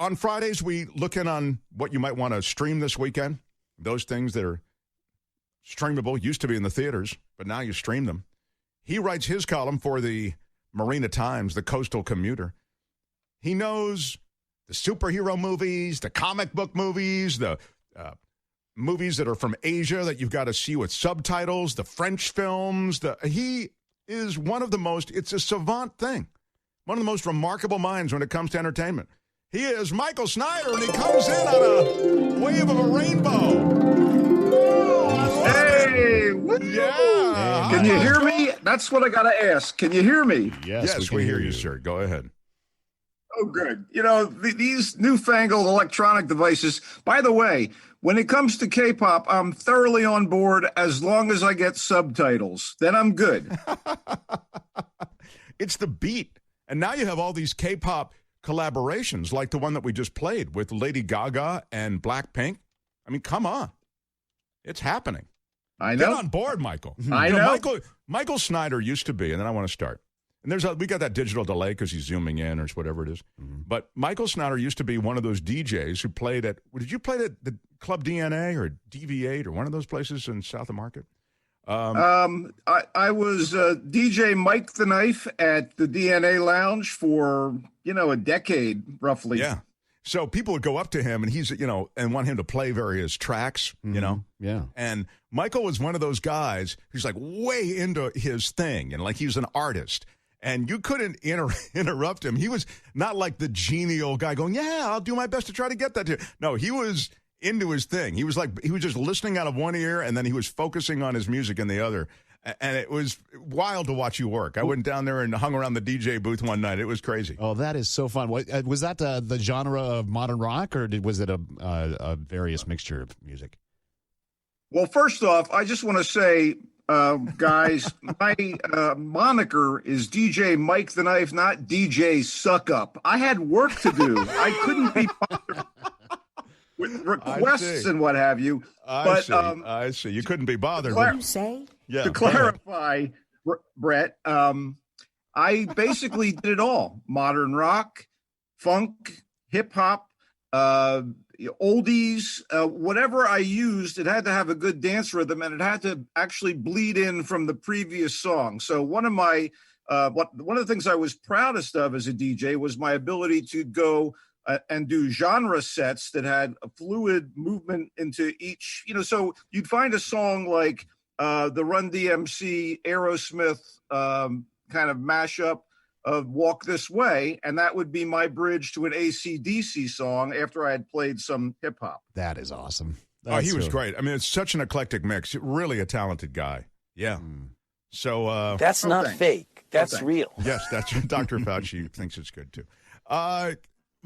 on Fridays, we look in on what you might want to stream this weekend. Those things that are streamable used to be in the theaters, but now you stream them. He writes his column for the Marina Times, the Coastal Commuter. He knows the superhero movies, the comic book movies, the movies that are from Asia that you've got to see with subtitles, the French films. He is one of the most, it's a savant thing, one of the most remarkable minds when it comes to entertainment. He is Michael Snyder, and he comes in on a wave of a rainbow. Oh, hey, yeah. Can you hear me? That's what I got to ask. Can you hear me? Yes, we hear you, sir. Go ahead. Oh, good. You know, these newfangled electronic devices, by the way, when it comes to K-pop, I'm thoroughly on board as long as I get subtitles. Then I'm good. It's the beat. And now you have all these K-pop collaborations like the one that we just played with Lady Gaga and Blackpink. I mean, come on. It's happening. I know. Get on board, Michael. I know. Michael Snyder used to be, and then I want to start. And we got that digital delay because he's zooming in or whatever it is. Mm-hmm. But Michael Snyder used to be one of those DJs who played at, did you play at the Club DNA or DV8 or one of those places in South of Market? I was DJ Mike the Knife at the DNA Lounge for, a decade, roughly. Yeah. So people would go up to him and he's, and want him to play various tracks, Yeah. And Michael was one of those guys who's like way into his thing and like he was an artist. And you couldn't interrupt him. He was not like the genial guy going, yeah, I'll do my best to try to get that to you. No, he was into his thing. He was just listening out of one ear, and then he was focusing on his music in the other. And it was wild to watch you work. I went down there and hung around the DJ booth one night. It was crazy. Oh, that is so fun. Was that the genre of modern rock, or was it a various mixture of music? Well, first off, I just want to say, guys, my moniker is DJ Mike the Knife, not DJ Suck Up. I had work to do. I couldn't be bothered with requests and what have you. I see. You couldn't be bothered. What do you say? Yeah. To clarify, Brett, I basically did it all: modern rock, funk, hip hop, oldies, whatever I used, it had to have a good dance rhythm, and it had to actually bleed in from the previous song. So one of the things I was proudest of as a DJ was my ability to go and do genre sets that had a fluid movement into each. So you'd find a song like the Run DMC Aerosmith kind of mashup of Walk This Way, and that would be my bridge to an AC/DC song after I had played some hip hop. That is awesome. He was great. I mean, it's such an eclectic mix. Really a talented guy. Yeah. So that's not fake. That's real. Yes, that's Dr. Fauci thinks it's good too.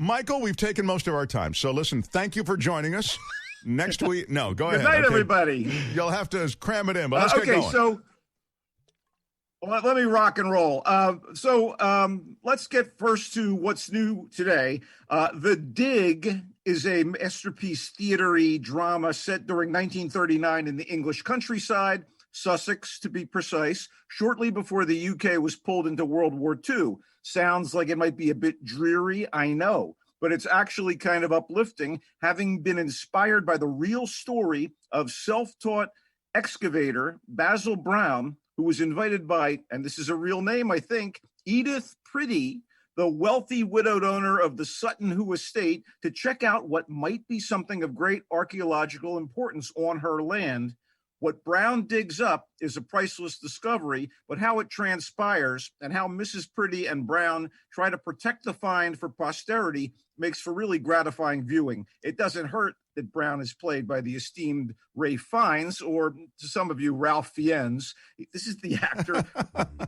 Michael, we've taken most of our time. So listen, thank you for joining us. Next week, no, go ahead. Good night, everybody. You'll have to cram it in, but let's get going. So let me rock and roll. Let's get first to what's new today. The Dig is a masterpiece theater-y drama set during 1939 in the English countryside, Sussex to be precise, shortly before the UK was pulled into World War II. Sounds like it might be a bit dreary, I know, but it's actually kind of uplifting, having been inspired by the real story of self-taught excavator Basil Brown, who was invited by, and this is a real name, I think, Edith Pretty, the wealthy widowed owner of the Sutton Hoo estate, to check out what might be something of great archaeological importance on her land. What Brown digs up is a priceless discovery, but how it transpires and how Mrs. Pretty and Brown try to protect the find for posterity makes for really gratifying viewing. It doesn't hurt that Brown is played by the esteemed Ralph Fiennes, or to some of you, Ralph Fiennes. This is the actor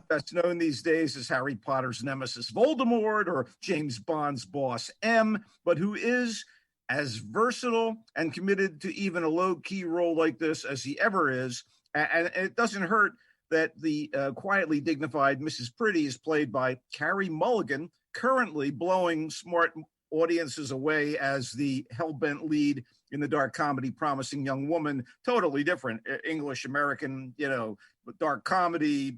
that's known these days as Harry Potter's nemesis Voldemort or James Bond's boss M, but who is as versatile and committed to even a low-key role like this as he ever is. And it doesn't hurt that the quietly dignified Mrs. Pretty is played by Carey Mulligan, currently blowing smart audiences away as the hell-bent lead in the dark comedy Promising Young Woman. Totally different. English-American, dark comedy,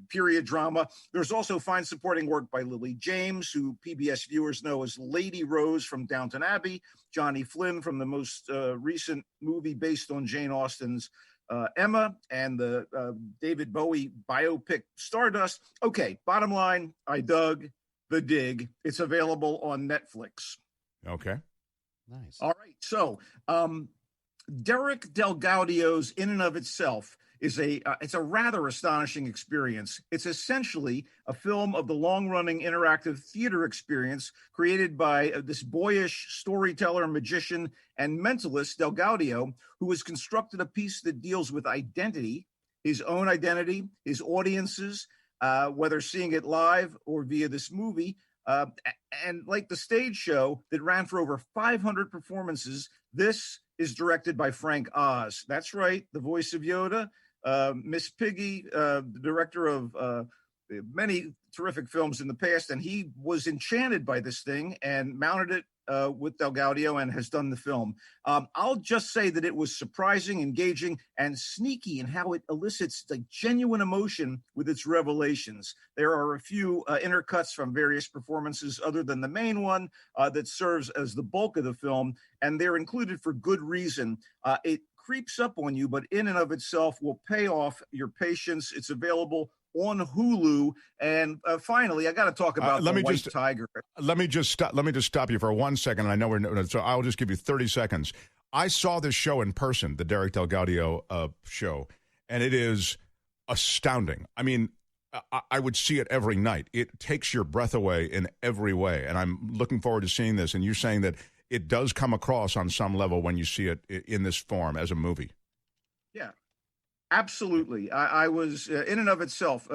period drama. There's also fine supporting work by Lily James, who PBS viewers know as Lady Rose from Downton Abbey, Johnny Flynn from the most recent movie based on Jane Austen's Emma, and the David Bowie biopic Stardust. Okay, bottom line, I dug The Dig. It's available on Netflix. Okay. Nice. All right. So, Derek DelGaudio's In and of Itself is it's a rather astonishing experience. It's essentially a film of the long-running interactive theater experience created by this boyish storyteller, magician, and mentalist DelGaudio, who has constructed a piece that deals with identity, his own identity, his audiences, whether seeing it live or via this movie. And like the stage show that ran for over 500 performances, this is directed by Frank Oz. That's right, the voice of Yoda, Miss Piggy, the director of many terrific films in the past, and he was enchanted by this thing and mounted it with DelGaudio and has done the film. I'll just say that it was surprising, engaging, and sneaky in how it elicits like genuine emotion with its revelations. There are a few intercuts from various performances other than the main one that serves as the bulk of the film, and they're included for good reason. It creeps up on you, but in and of itself will pay off your patience. It's available on Hulu. And finally, I got to talk about the White Tiger. Let me just stop you for 1 second. I know so I'll just give you 30 seconds. I saw this show in person, the Derek DelGaudio show, and it is astounding. I mean, I would see it every night. It takes your breath away in every way, and I'm looking forward to seeing this. And you're saying that it does come across on some level when you see it in this form as a movie. Yeah. Absolutely. I was in and of itself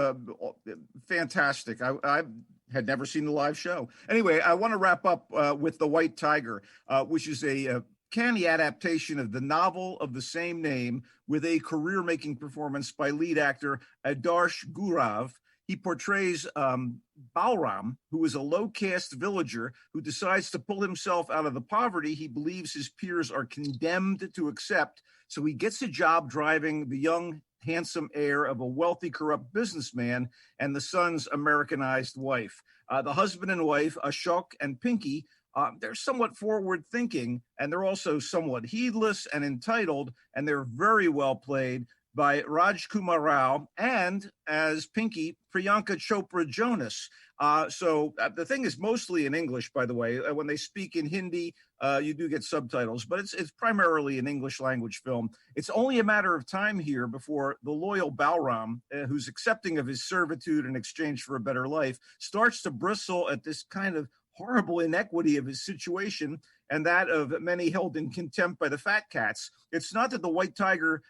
fantastic. I had never seen the live show. Anyway, I want to wrap up with The White Tiger, which is a canny adaptation of the novel of the same name with a career-making performance by lead actor Adarsh Gaurav. He portrays Balram, who is a low-caste villager who decides to pull himself out of the poverty he believes his peers are condemned to accept. So he gets a job driving the young, handsome heir of a wealthy, corrupt businessman and the son's Americanized wife. The husband and wife, Ashok and Pinky, they're somewhat forward-thinking, and they're also somewhat heedless and entitled, and they're very well played by Rajkumar Rao and, as Pinky, Priyanka Chopra Jonas. So the thing is mostly in English, by the way. When they speak in Hindi, you do get subtitles, but it's primarily an English language film. It's only a matter of time here before the loyal Balram, who's accepting of his servitude in exchange for a better life, starts to bristle at this kind of horrible inequity of his situation and that of many held in contempt by the fat cats. It's not that the White Tiger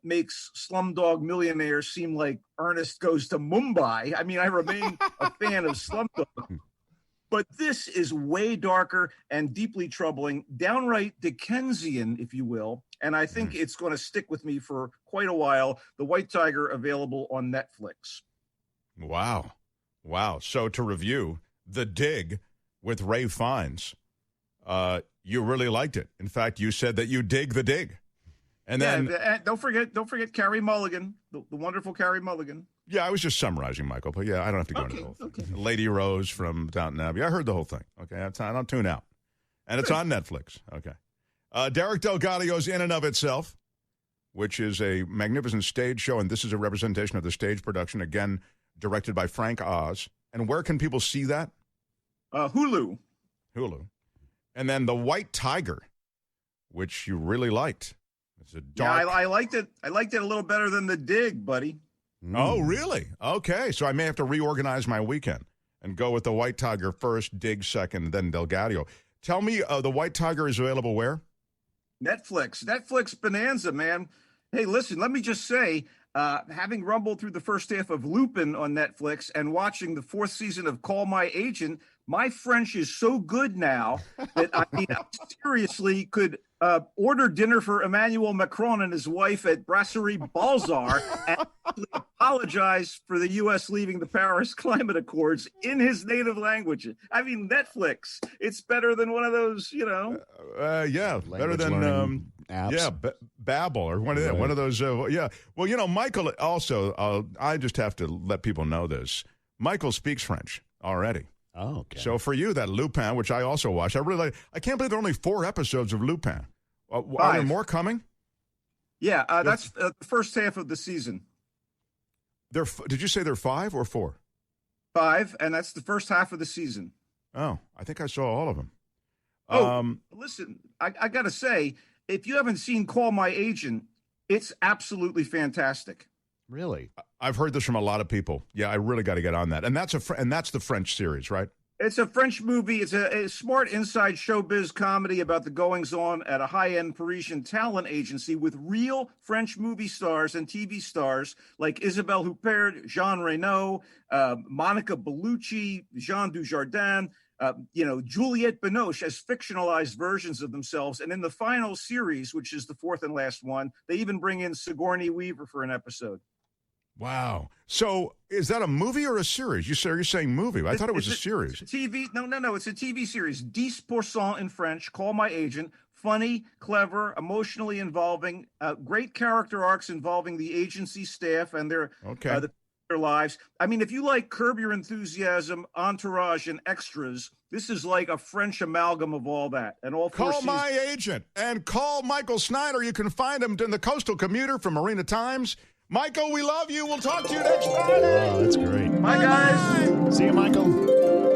makes Slumdog Millionaire seem like Ernest Goes to Mumbai. I mean, I remain a fan of Slumdog. But this is way darker and deeply troubling, downright Dickensian, if you will. And I think it's going to stick with me for quite a while. The White Tiger, available on Netflix. Wow. So to review, The Dig with Ray Fiennes, you really liked it. In fact, you said that you dig The Dig. And then don't forget Carey Mulligan, the wonderful Carey Mulligan. Yeah, I was just summarizing, Michael, but yeah, I don't have to go into the whole thing. Okay. Lady Rose from Downton Abbey. I heard the whole thing. Okay, I don't tune out. And it's on Netflix. Okay. Derek DelGaudio's In and of Itself, which is a magnificent stage show, and this is a representation of the stage production, again, directed by Frank Oz. And where can people see that? Hulu. And then The White Tiger, which you really liked. It's a dark... Yeah, I liked it. I liked it a little better than The Dig, buddy. Oh, really? Okay, so I may have to reorganize my weekend and go with The White Tiger first, Dig second, then DelGaudio. Tell me, The White Tiger is available where? Netflix bonanza, man. Hey, listen, let me just say, having rumbled through the first half of Lupin on Netflix and watching the 4th season of Call My Agent, my French is so good now that I seriously could order dinner for Emmanuel Macron and his wife at Brasserie Balzar and apologize for the U.S. leaving the Paris Climate Accords in his native language. I mean, Netflix, it's better than one of those, yeah, better than apps. Yeah, Babbel or one of them. Right. One of those. Yeah. Well, Michael also. I just have to let people know this. Michael speaks French already. Oh, okay. So for you, that Lupin, which I also watched, I really like. I can't believe there are only 4 episodes of Lupin. Are there more coming? Yeah, that's the first half of the season. Did you say there are 5 or 4? 5, and that's the first half of the season. Oh, I think I saw all of them. Listen, I got to say, if you haven't seen Call My Agent, it's absolutely fantastic. Really? I've heard this from a lot of people. Yeah, I really got to get on that. And that's the French series, right? It's a French movie. It's a smart inside showbiz comedy about the goings-on at a high-end Parisian talent agency with real French movie stars and TV stars like Isabelle Huppert, Jean Reno, Monica Bellucci, Jean Dujardin, Juliette Binoche as fictionalized versions of themselves. And in the final series, which is the 4th and last one, they even bring in Sigourney Weaver for an episode. Wow. So is that a movie or a series? You're saying movie. I thought it was a series. It's a TV. No. It's a TV series. 10% in French. Call My Agent. Funny, clever, emotionally involving. Great character arcs involving the agency staff and their lives. I mean, if you like Curb Your Enthusiasm, Entourage, and Extras, this is like a French amalgam of all that. And all 4 seasons. Call My Agent and call Michael Snyder. You can find him in the Coastal Commuter from Marina Times. Michael, we love you. We'll talk to you next Friday. Oh, that's great. Bye, guys. See you, Michael.